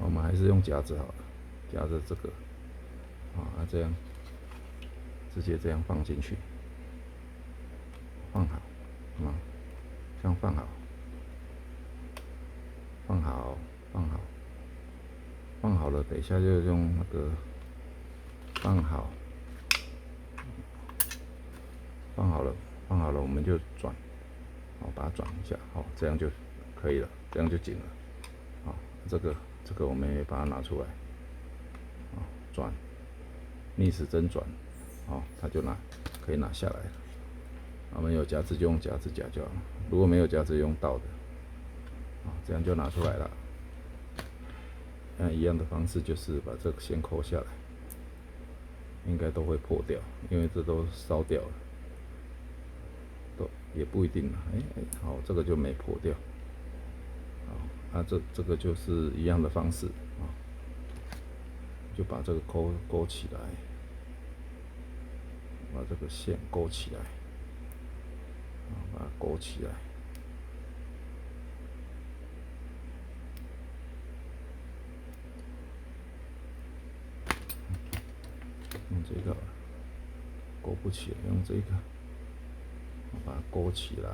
我们还是用夹子好了，夹着这个，这样直接这样放进去，放好，这样放好，放好，放好，放好了，等一下就用那个放好，放好了，放好了，我们就转，把它转一下，这样就可以了，这样就紧了，这个我们也把它拿出来，转，逆时针转，它就可以拿下来了。我们有夹子就用夹子夹就好了，如果没有夹子用倒的，这样就拿出来了。那一样的方式就是把这个先抠下来，应该都会破掉，因为这都烧掉了，都也不一定了。好，这个就没破掉。这个就是一样的方式就把这个勾起来，把这个线勾起来，把它勾起来。用这个勾不起来，用这个把它勾起来，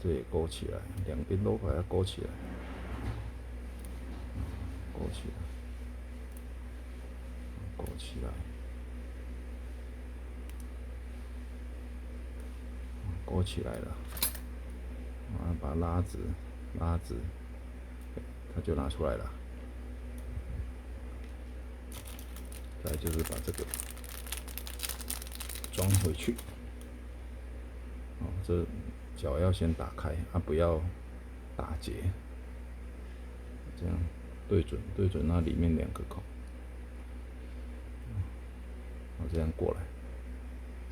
这也勾起来，两边都把它勾起来，勾起来，勾起来，勾起来了，把它拉直，拉直，它就拿出来了。再来就是把这个装回去，这脚要先打开，不要打结，这样对准那里面两个孔，这样过来，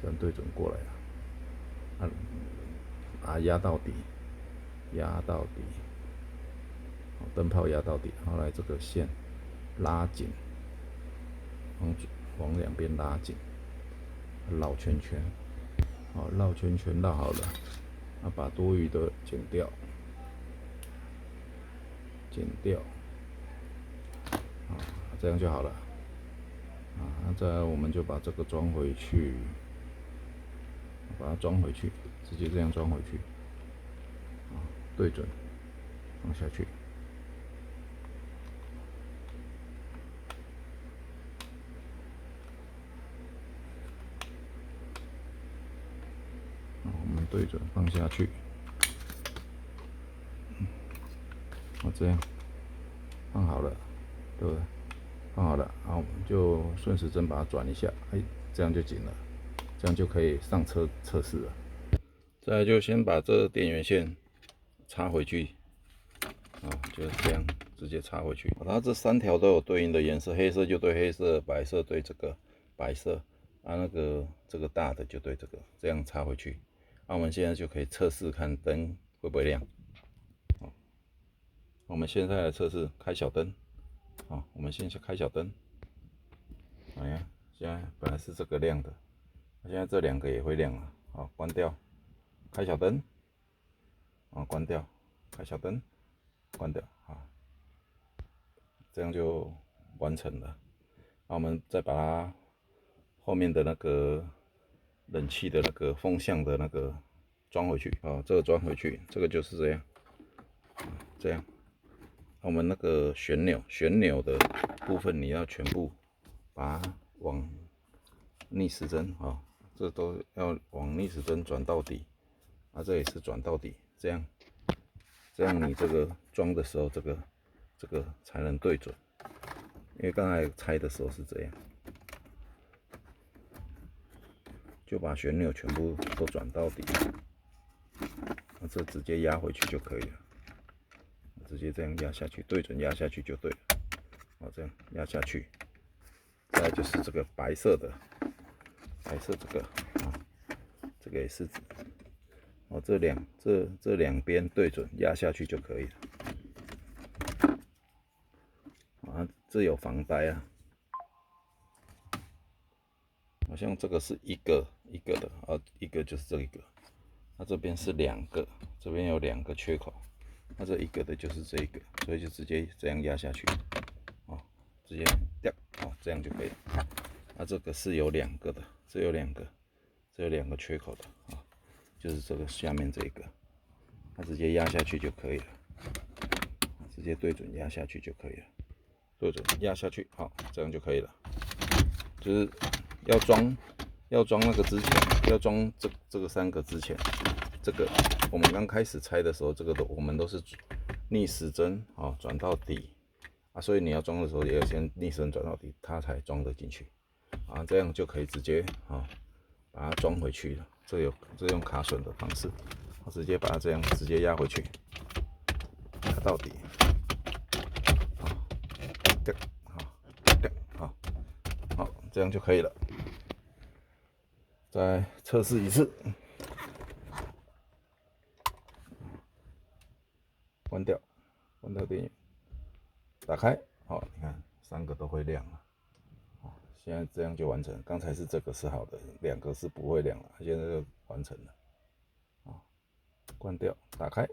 这样对准过来了，把它压到底，压到底，灯泡压到底，后来这个线拉紧，往两边拉紧，绕圈圈，绕圈圈绕好了，把多余的剪掉，剪掉，这样就好了。再来我们就把这个装回去，把它装回去，直接这样装回去，对准，放下去。我们对准放下去，这样放好了，对不对？放好了，好，我们就顺时针把它转一下，这样就紧了，这样就可以上车测试了。再来就先把这电源线插回去，就是这样直接插回去。它这3条都有对应的颜色，黑色就对黑色，白色对这个白色，这个大的就对这个，这样插回去。我们现在就可以测试看灯会不会亮。我们现在来测试开小灯。我们先开小灯。现在本来是这个亮的，现在这2个也会亮了。关掉，开小灯。关掉，开小灯，关掉。这样就完成了。我们再把它后面的那个冷气的那个风向的那个装回去。这个装回去，这个就是这样，这样。我们那个旋钮的部分，你要全部把它往逆时针这都要往逆时针转到底。这也是转到底，这样你这个装的时候，这个才能对准。因为刚才拆的时候是这样，就把旋钮全部都转到底，这直接压回去就可以了。直接这样压下去，对准压下去就对了。这样压下去。再来就是这个白色的，这个这个也是，这两边对准压下去就可以了。这有防呆好像这个是一个的，一个就是这个，这边是2个，这边有2个缺口，那这一个的就是这一个，所以就直接这样压下去，哦，直接掉，哦，这样就可以了。那这个是有2个的，这有2个缺口的啊，就是这个下面这个，它直接压下去就可以了，直接对准压下去就可以了，对准压下去，好，这样就可以了。就是要装那个之前，要装这个3个之前，这个我们刚开始拆的时候，这个我们都是逆时针啊转到底啊，所以你要装的时候也要先逆时针转到底，它才装得进去啊，这样就可以直接啊把它装回去了。这用卡榫的方式，我直接把它这样直接压回去，压到底，好，这样就可以了。再测试一次，关掉电源，打开，好，你看3个都会亮了。现在这样就完成，刚才是这个是好的，2个是不会亮了，现在就完成了。关掉，打开，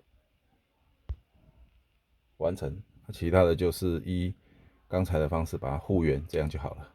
完成。其他的就是依刚才的方式把它复原，这样就好了。